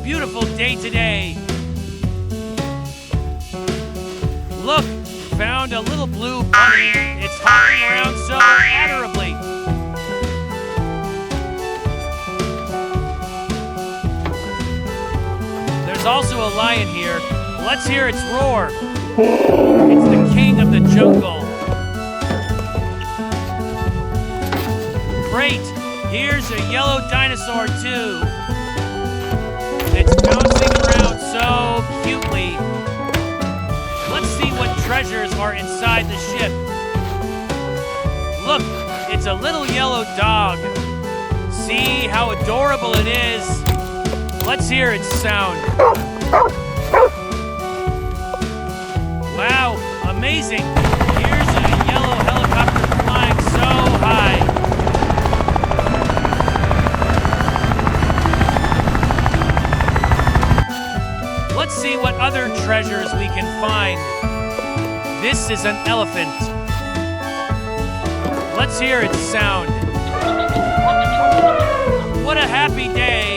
beautiful day today. Look, found a little blue bunny. It's hopping around so adorably. There's also a lion here. Let's hear its roar. It's the king of the jungle. Great! Here's a yellow dinosaur too. It's bouncing around so cutely. Let's see what treasures are inside the ship. Look, it's a little yellow dog. See how adorable it is? Let's hear its sound. Wow, amazing! Here's a yellow helicopter flying so high. Let's see what other treasures we can find. This is an elephant. Let's hear its sound. What a happy day!